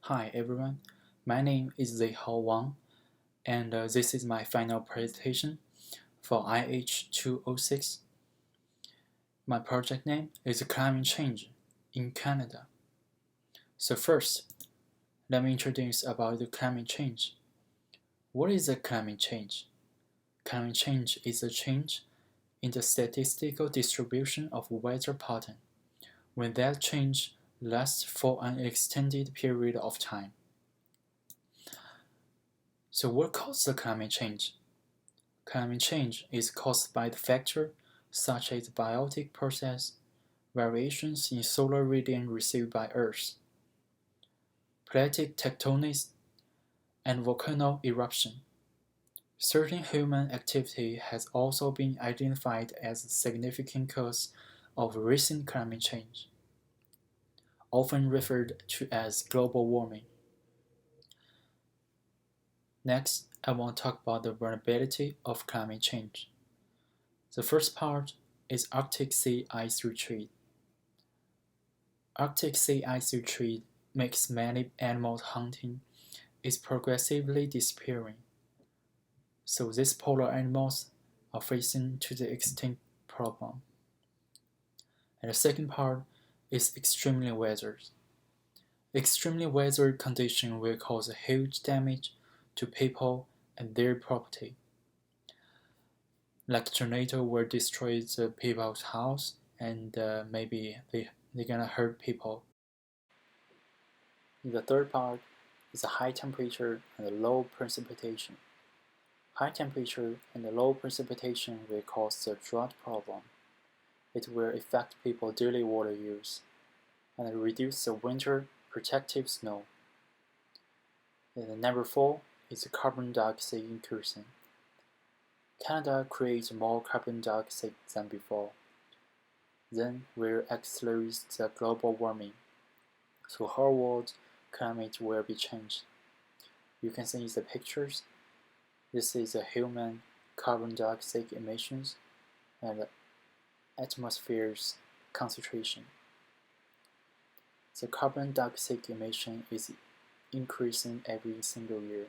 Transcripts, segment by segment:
Hi everyone, my name is Zihao Wang, and this is my final presentation for IAH206. My project name is Climate Change in Canada. So first, let me introduce about the climate change. What is a climate change? Climate change is a change in the statistical distribution of weather pattern when that change lasts for an extended period of time. So what causes the climate change? Climate change is caused by the factors such as biotic process, variations in solar radiance received by Earth, plate tectonics, and volcano eruption. Certain human activity has also been identified as a significant cause of recent climate change, often referred to as global warming. Next, I want to talk about the vulnerability of climate change. The first part is Arctic sea ice retreat. Arctic sea ice retreat makes many animals hunting is progressively disappearing, so these polar animals are facing to the extinct problem. And the second part is extremely weather. Extremely weather conditions will cause huge damage to people and their property. Like tornado will destroy the people's house and maybe they're gonna hurt people. The third part is a high temperature and low precipitation. High temperature and low precipitation will cause the drought problem. It will affect people's daily water use and reduce the winter protective snow. And number 4 is carbon dioxide increasing. Canada creates more carbon dioxide than before. Then will accelerate the global warming. So whole world climate will be changed. You can see the pictures. This is a human carbon dioxide emissions and atmosphere's concentration. The carbon dioxide emission is increasing every single year.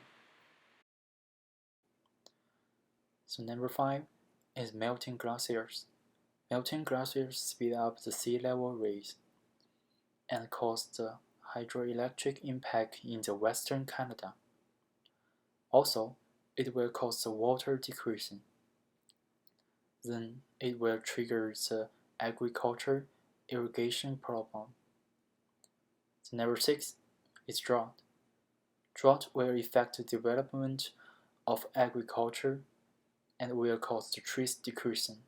So number 5 is melting glaciers. Melting glaciers speed up the sea level rise and cause the hydroelectric impact in the western Canada. Also, it will cause the water decreasing. Then it will trigger the agriculture irrigation problem. So number 6 is drought. Drought will affect the development of agriculture and will cause the trees decreasing.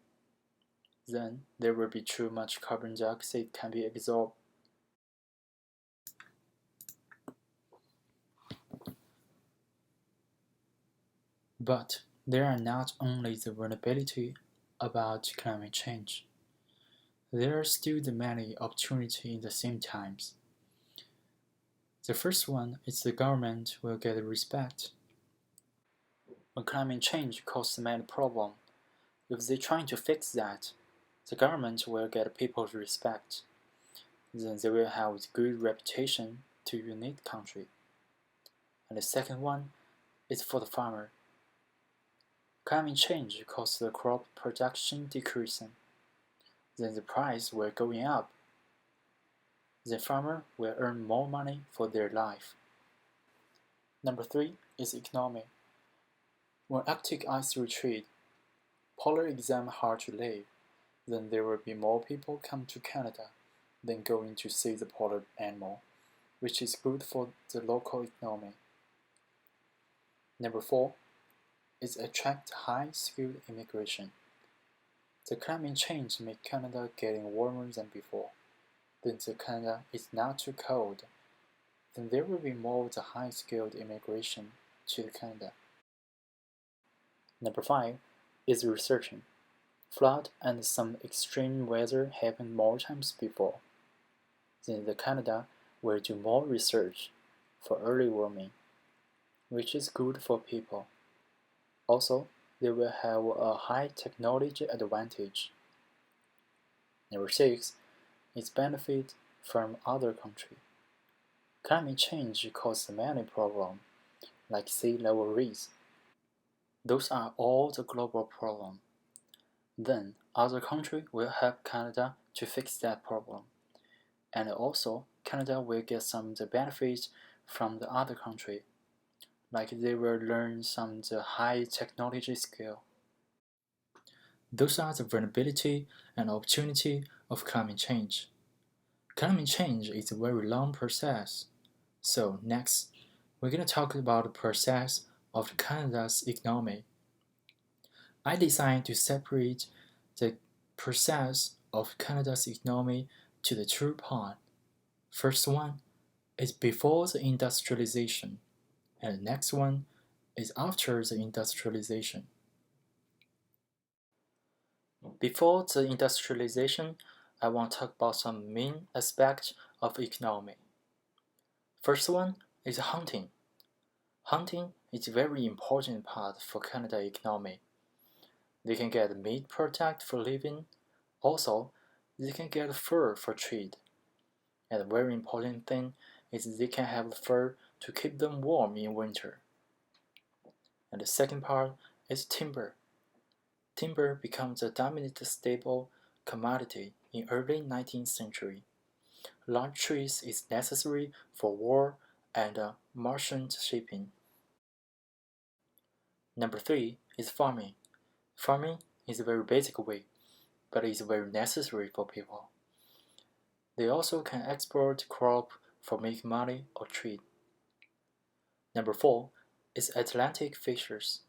Then there will be too much carbon dioxide can be absorbed. But there are not only the vulnerability about climate change. There are still the many opportunities in the same times. The first one is the government will get respect. When climate change causes many problems, if they're trying to fix that, the government will get people's respect. Then they will have a good reputation to unite country. And the second one is for the farmer. Climate change causes the crop production decreasing. Then the price will going up. The farmer will earn more money for their life. Number 3 is economy. When Arctic ice retreat, polar exam hard to live, then there will be more people come to Canada than going to see the polar animal, which is good for the local economy. Number 4 is attract high-skilled immigration. The climate change makes Canada getting warmer than before. Then the Canada is not too cold. Then there will be more of the high-skilled immigration to Canada. Number 5 is researching. Flood and some extreme weather happened more times before. Then the Canada will do more research for early warming, which is good for people. Also, they will have a high technology advantage. Number 6 is benefit from other countries. Climate change causes many problems, like sea level rise. Those are all the global problems. Then, other countries will help Canada to fix that problem. And also, Canada will get some of the benefits from the other country, like they will learn some of the high technology skill. Those are the vulnerability and opportunity of climate change. Climate change is a very long process. So next, we're going to talk about the process of Canada's economy. I decided to separate the process of Canada's economy to the two parts. First one is before the industrialization, and the next one is after the industrialization. Before the industrialization, I want to talk about some main aspects of economy. First one is hunting. Hunting is a very important part for Canada economy. They can get meat product for living. Also, they can get fur for trade. And a very important thing is they can have fur to keep them warm in winter. And the second part is timber. Timber becomes a dominant staple commodity in early 19th century. Large trees is necessary for war and merchant shipping. Number 3 is farming. Farming is a very basic way, but is very necessary for people. They also can export crop for making money or trade. Number 4 is Atlantic fisheries.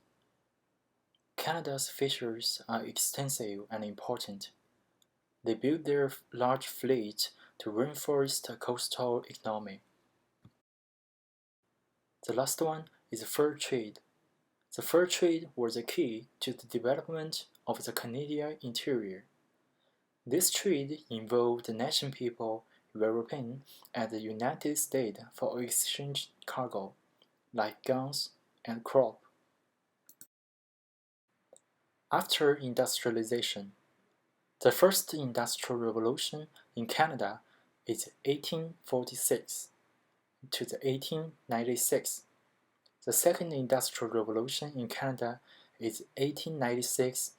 Canada's fisheries are extensive and important. They build their large fleet to reinforce the coastal economy. The last one is fur trade. The fur trade was the key to the development of the Canadian interior. This trade involved the nation people, European, and the United States for exchange cargo, like guns and crop. After industrialization, the first industrial revolution in Canada is 1846 to the 1896. The second industrial revolution in Canada is 1896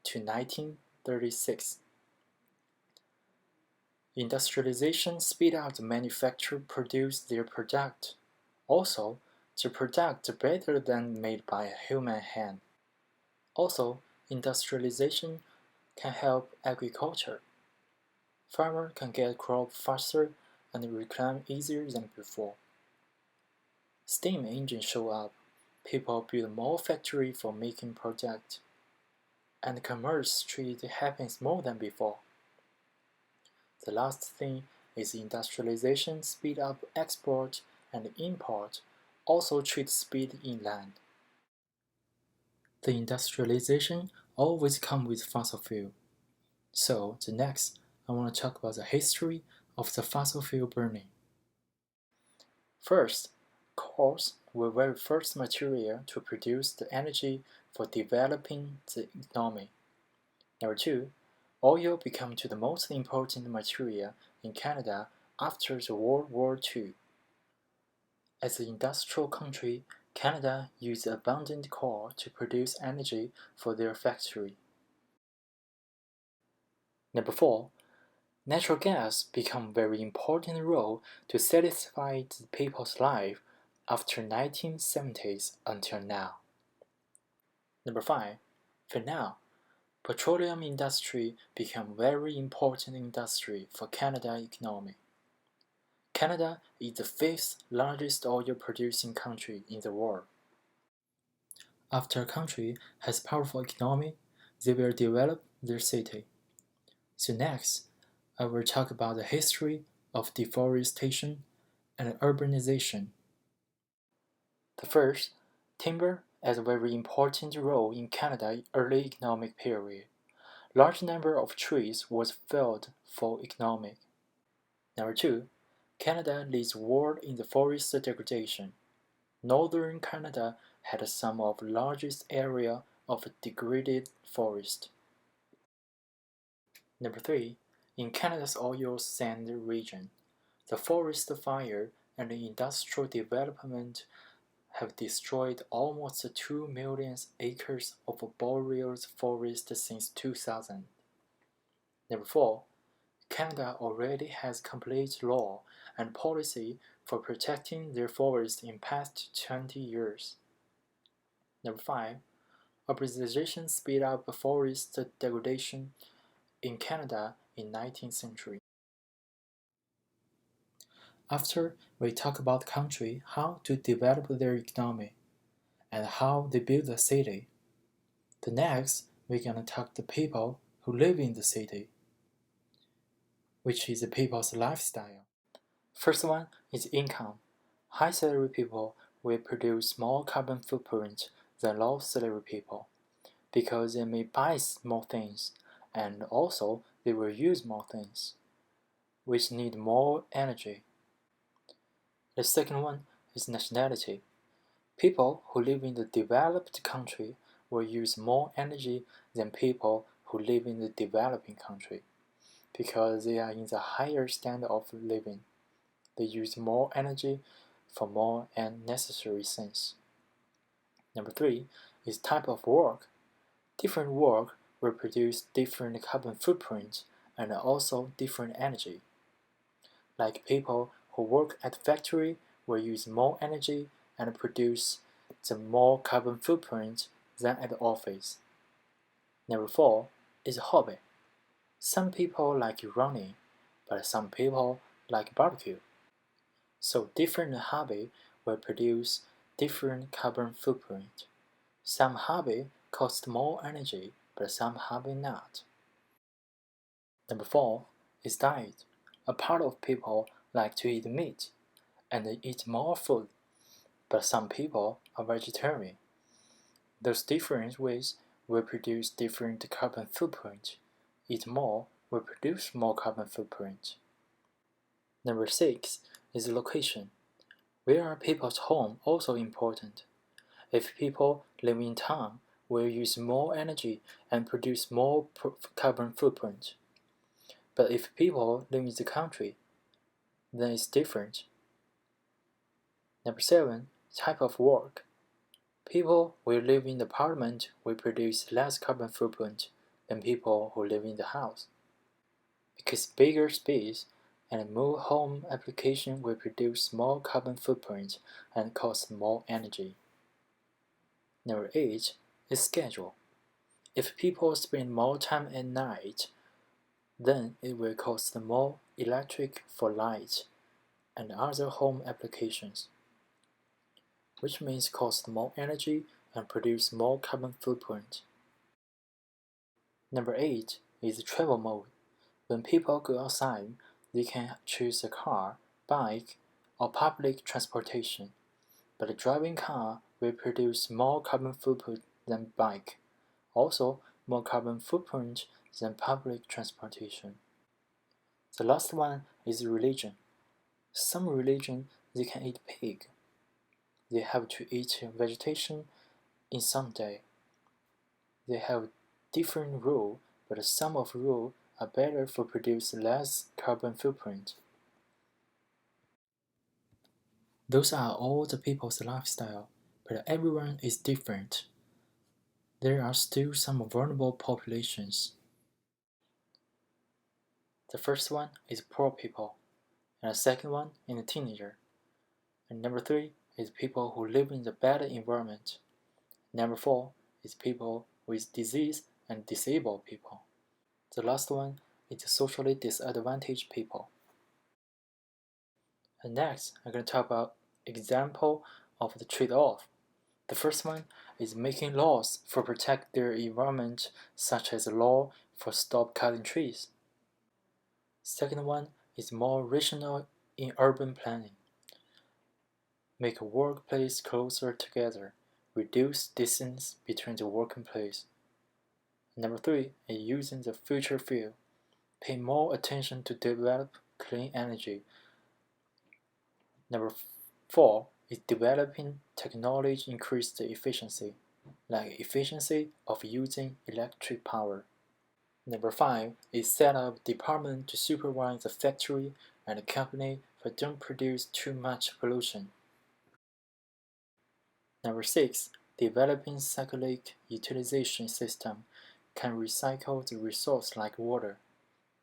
to 1936. Industrialization speed up the manufacturer produce their product. Also, the product better than made by a human hand. Also, industrialization can help agriculture. Farmer can get crop faster and reclaim easier than before. Steam engines show up. People build more factory for making product. And commerce trade happens more than before. The last thing is industrialization speed up export and import, also trade speed inland. The industrialization always comes with fossil fuel. So the next, I want to talk about the history of the fossil fuel burning. First, coals were the very first material to produce the energy for developing the economy. Number 2, oil became the most important material in Canada after the World War II. As an industrial country, Canada used abundant coal to produce energy for their factory. Number 4, natural gas became a very important role to satisfy the people's life after 1970s until now. Number 5, for now, petroleum industry became very important industry for Canada economy. Canada is the 5th largest oil producing country in the world. After a country has powerful economy, they will develop their city. So next, I will talk about the history of deforestation and urbanization. The first, timber has a very important role in Canada's early economic period. Large number of trees was felled for economic. Number 2, Canada leads world in the forest degradation. Northern Canada had some of the largest area of degraded forest. Number 3, in Canada's oil sand region, the forest fire and industrial development have destroyed almost 2 million acres of boreal forest since 2000. Number 4. Canada already has complete law and policy for protecting their forests in past 20 years. Number 5. Urbanization speed up forest degradation in Canada in 19th century. After we talk about country, how to develop their economy, and how they build a city. The next, we're gonna talk the people who live in the city, which is the people's lifestyle. First one is income. High salary people will produce more carbon footprint than low salary people because they may buy more things and also they will use more things, which need more energy. The second one is nationality. People who live in the developed country will use more energy than people who live in the developing country because they are in the higher standard of living. They use more energy for more unnecessary things. Number 3 is type of work. Different work will produce different carbon footprint and also different energy. Like people who work at factory will use more energy and produce the more carbon footprint than at the office. Number 4 is hobby. Some people like running, but some people like barbecue. So different hobby will produce different carbon footprint. Some hobby cost more energy, but some hobby not. Number 4 is diet. A part of people like to eat meat and they eat more food, but some people are vegetarian. Those different ways will produce different carbon footprint. Eat more will produce more carbon footprint. Number 6 is location. Where are people's home also important? If people live in town, will use more energy and produce more carbon footprint. But if people live in the country, then it's different. Number 7, type of work. People who live in the apartment will produce less carbon footprint than people who live in the house. Because bigger space and more home application will produce more carbon footprint and cost more energy. Number 8 is schedule. If people spend more time at night, then it will cost more electric for light and other home applications, which means cost more energy and produce more carbon footprint. Number 8 is travel mode. When people go outside, they can choose a car, bike, or public transportation, but a driving car will produce more carbon footprint than bike, also more carbon footprint than public transportation. The last one is religion. Some religion they can eat pig. They have to eat vegetation in some day. They have different rule, but some of rule are better for produce less carbon footprint. Those are all the people's lifestyle, but everyone is different. There are still some vulnerable populations. The first one is poor people, and the second one is a teenager. And number 3 is people who live in the bad environment. Number 4 is people with disease and disabled people. The last one is the socially disadvantaged people. And next, I'm going to talk about example of the trade-off. The first one is making laws for protect their environment, such as a law for stop cutting trees. Second one is more rational in urban planning. Make a workplace closer together, reduce distance between the working place. Number 3 is using the future fuel. Pay more attention to develop clean energy. Number 4 is developing technology increase the efficiency, like efficiency of using electric power. Number 5 is set up department to supervise the factory and the company but don't produce too much pollution. Number 6. Developing cyclic utilization system can recycle the resource like water.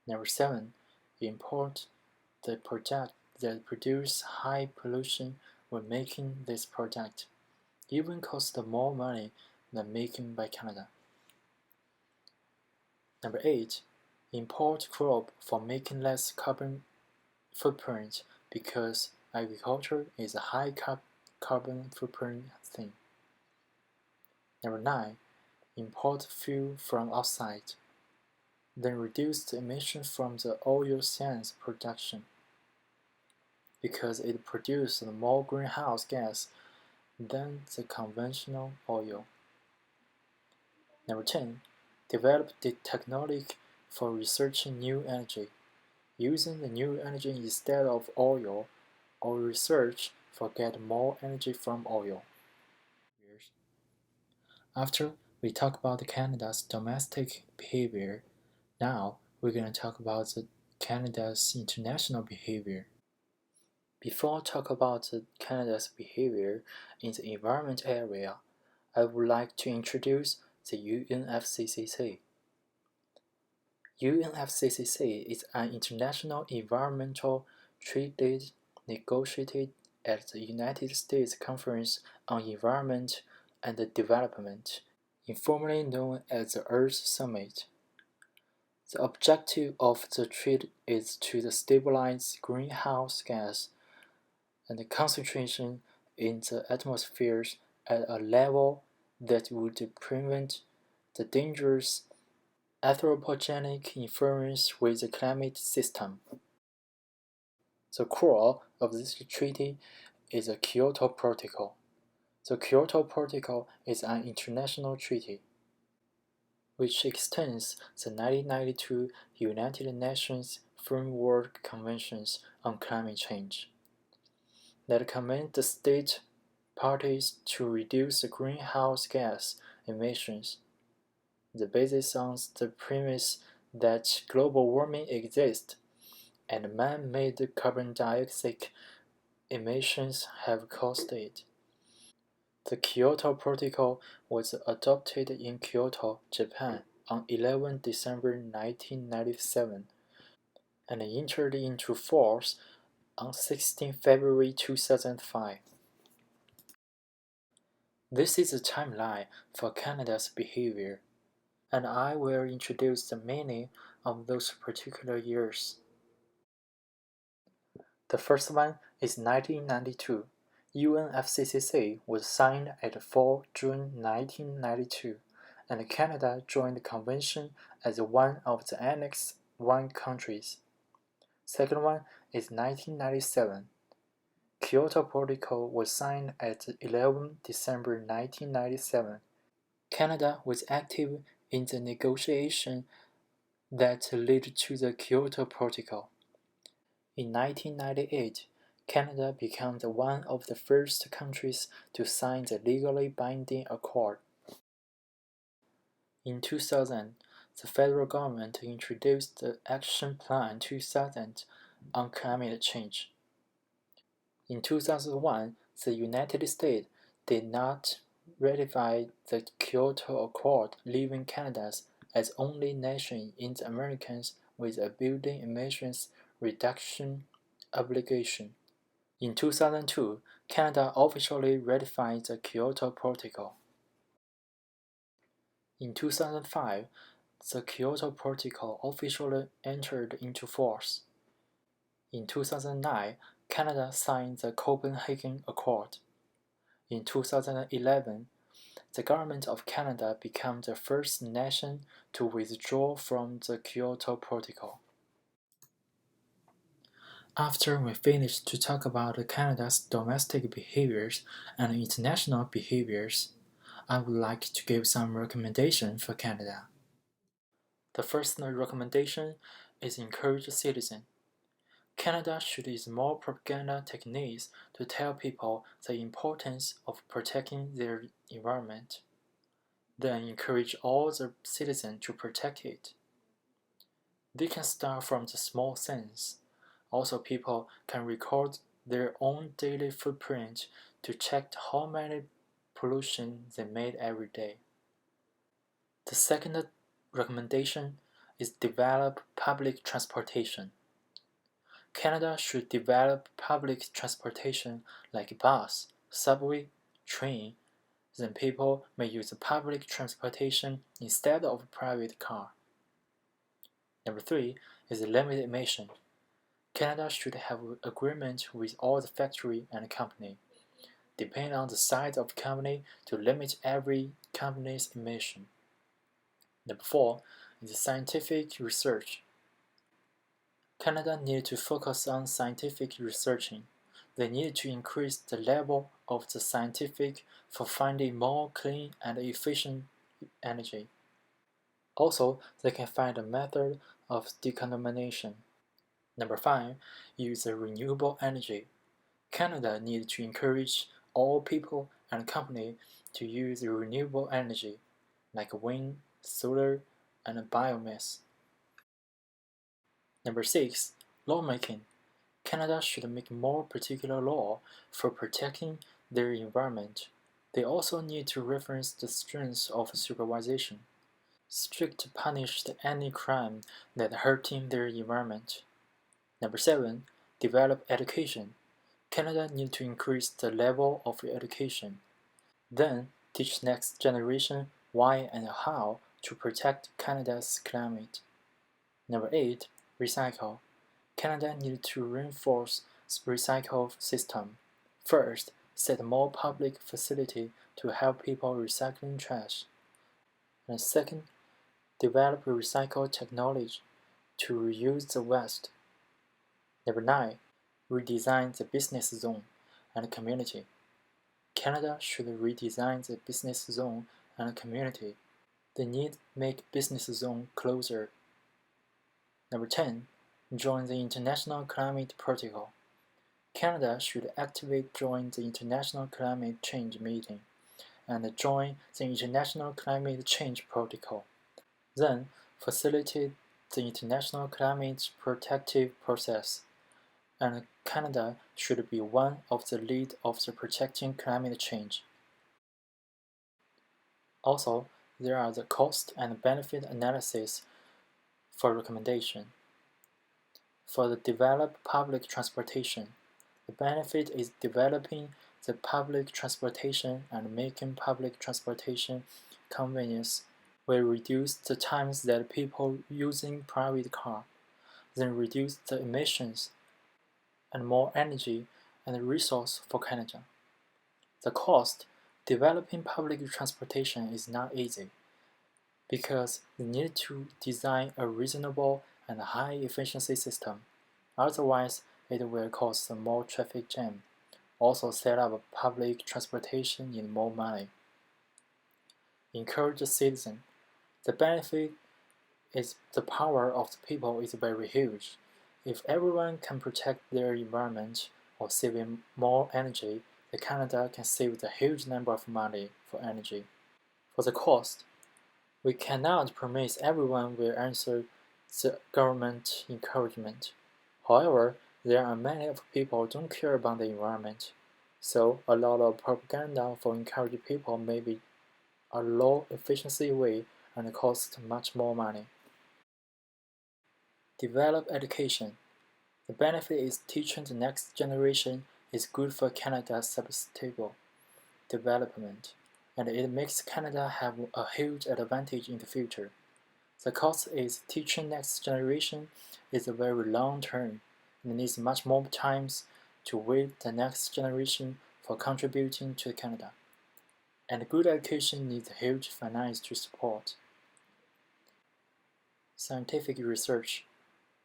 Number 7. Import the product that produce high pollution when making this product, even cost more money than making by Canada. Number 8. Import crop for making less carbon footprint because agriculture is a high carbon footprint thing. Number 9. Import fuel from outside. Then reduce the emissions from the oil sands production because it produces more greenhouse gas than the conventional oil. Number 10. Develop the technology for researching new energy, using the new energy instead of oil, or research for get more energy from oil. After we talk about Canada's domestic behavior, now we're going to talk about Canada's international behavior. Before I talk about Canada's behavior in the environment area, I would like to introduce the UNFCCC. UNFCCC is an international environmental treaty negotiated at the United States Conference on Environment and Development, informally known as the Earth Summit. The objective of the treaty is to stabilize greenhouse gas and the concentration in the atmosphere at a level that would prevent the dangerous anthropogenic interference with the climate system. The core of this treaty is the Kyoto Protocol. The Kyoto Protocol is an international treaty which extends the 1992 United Nations Framework Conventions on Climate Change that command the state parties to reduce the greenhouse gas emissions. The basis on the premise that global warming exists and man-made carbon dioxide emissions have caused it. The Kyoto Protocol was adopted in Kyoto, Japan on 11 December 1997 and entered into force on 16 February 2005. This is a timeline for Canada's behavior, and I will introduce the meaning of those particular years. The first one is 1992. UNFCCC was signed at 4 June 1992, and Canada joined the convention as one of the Annex I countries. Second one is 1997. Kyoto Protocol was signed at 11 December 1997. Canada was active in the negotiation that led to the Kyoto Protocol. In 1998, Canada became one of the first countries to sign the legally binding accord. In 2000, the federal government introduced the Action Plan 2000 on climate change. In 2001, the United States did not ratify the Kyoto Accord, leaving Canada as only nation in the Americas with a building emissions reduction obligation. In 2002, Canada officially ratified the Kyoto Protocol. In 2005, the Kyoto Protocol officially entered into force. In 2009, Canada signed the Copenhagen Accord. In 2011, the government of Canada became the first nation to withdraw from the Kyoto Protocol. After we finish to talk about Canada's domestic behaviors and international behaviors, I would like to give some recommendations for Canada. The first recommendation is encourage citizens. Canada should use more propaganda techniques to tell people the importance of protecting their environment, then encourage all the citizens to protect it. They can start from the small things, Also, people can record their own daily footprint to check how many pollution they made every day. The second recommendation is develop public transportation. Canada should develop public transportation like bus, subway, train. Then people may use public transportation instead of a private car. Number 3 is limit emission. Canada should have an agreement with all the factory and company, depending on the size of the company, to limit every company's emission. Number 4 is scientific research. Canada needs to focus on scientific researching. They need to increase the level of the scientific for finding more clean and efficient energy. Also, they can find a method of decontamination. Number 5, use renewable energy. Canada needs to encourage all people and companies to use renewable energy, like wind, solar, and biomass. Number 6, lawmaking. Canada should make more particular law for protecting their environment. They also need to reference the strength of supervision. Strict punish any crime that hurting their environment. Number 7, develop education. Canada needs to increase the level of education. Then teach next generation why and how to protect Canada's climate. Number 8, recycle. Canada needs to reinforce recycle system. First, set more public facility to help people recycling trash. And second, develop recycle technology to reuse the waste. Number 9, redesign the business zone and community. Canada should redesign the business zone and community. They need to make business zone closer. Number 10, join the International Climate Protocol. Canada should actively join the International Climate Change Meeting and join the International Climate Change Protocol. Then facilitate the international climate protective process. And Canada should be one of the lead of the protecting climate change. Also, there are the cost and benefit analysis for recommendation. For the developed public transportation, the benefit is developing the public transportation and making public transportation convenience will reduce the times that people using private car, then reduce the emissions and more energy and resource for Canada. The cost, developing public transportation is not easy because you need to design a reasonable and high efficiency system. Otherwise, it will cause more traffic jam. Also set up public transportation in more money. Encourage the citizen. The benefit is the power of the people is very huge. If everyone can protect their environment or saving more energy, the Canada can save a huge number of money for energy. For the cost, we cannot promise everyone will answer the government encouragement. However, there are many people who don't care about the environment, so a lot of propaganda for encouraging people may be a low efficiency way and cost much more money. Develop education. The benefit is teaching the next generation is good for Canada's sustainable development, and it makes Canada have a huge advantage in the future. The cost is teaching next generation is a very long term and needs much more times to wait the next generation for contributing to Canada. And good education needs huge finance to support. Scientific research.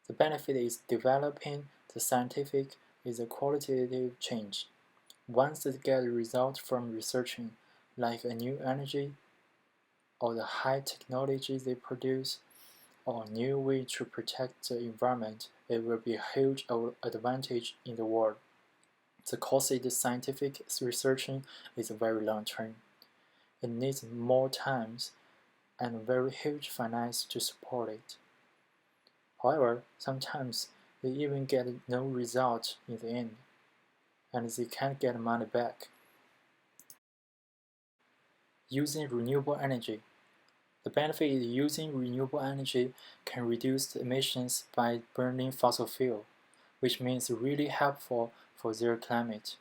The benefit is developing the scientific is a qualitative change. Once they get a result from researching, like a new energy, or the high technology they produce, or a new way to protect the environment, it will be a huge advantage in the world. The cost of scientific researching is very long term. It needs more time and very huge finance to support it. However, sometimes they even get no result in the end, and they can't get money back. Using renewable energy. The benefit is using renewable energy can reduce the emissions by burning fossil fuel, which means really helpful for their climate,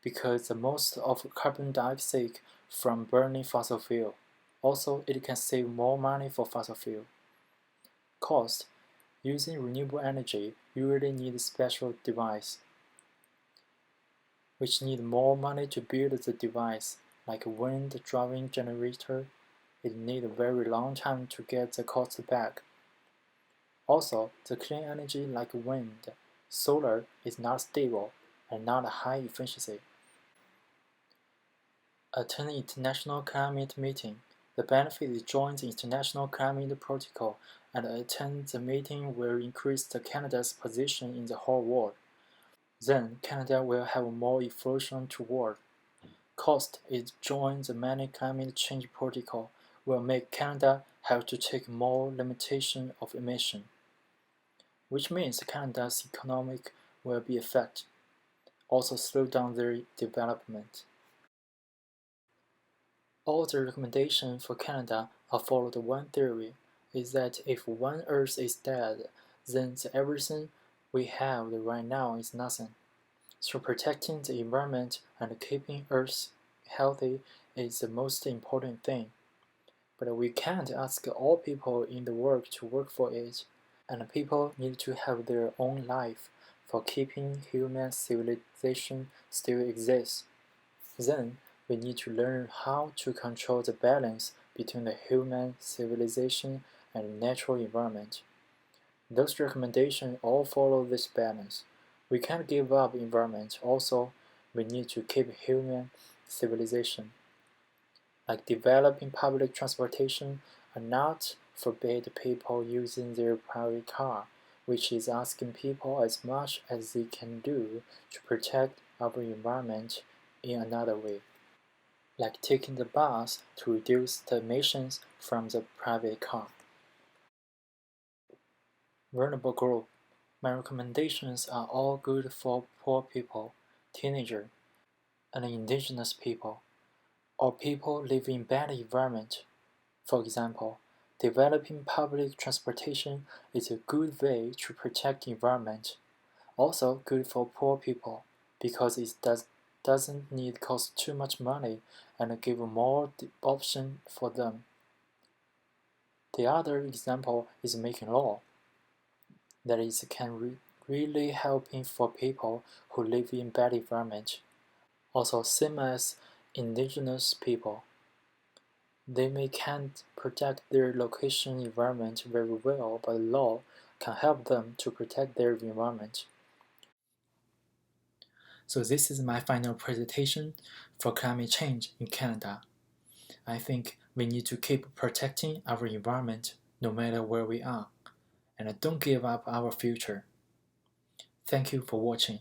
because the most of carbon dioxide from burning fossil fuel. Also, it can save more money for fossil fuel. Cost. Using renewable energy, you really need a special device, which need more money to build the device, like a wind-driven generator. It need a very long time to get the cost back. Also, the clean energy like wind, solar is not stable and not high efficiency. Attend international climate meeting. The benefit is join the International Climate Protocol and attend the meeting will increase Canada's position in the whole world. Then Canada will have more influence toward. Cost is join the many climate change protocol will make Canada have to take more limitation of emission, which means Canada's economic will be affected, also slow down their development. All the recommendations for Canada are followed one theory, is that if one Earth is dead, then everything we have right now is nothing. So protecting the environment and keeping Earth healthy is the most important thing. But we can't ask all people in the world to work for it, and people need to have their own life for keeping human civilization still exists. Then we need to learn how to control the balance between the human civilization and the natural environment. Those recommendations all follow this balance. We can't give up environment. Also, we need to keep human civilization. Like developing public transportation and not forbid people using their private car, which is asking people as much as they can do to protect our environment in another way, like taking the bus to reduce the emissions from the private car. Vulnerable group. My recommendations are all good for poor people, teenagers, and indigenous people, or people living in bad environment. For example, developing public transportation is a good way to protect the environment. Also good for poor people because it doesn't need cost too much money and give more option for them. The other example is making law. That is can really helping for people who live in bad environment. Also same as indigenous people. They may can't protect their location environment very well, but law can help them to protect their environment. So this is my final presentation for climate change in Canada. I think we need to keep protecting our environment no matter where we are, and don't give up our future. Thank you for watching.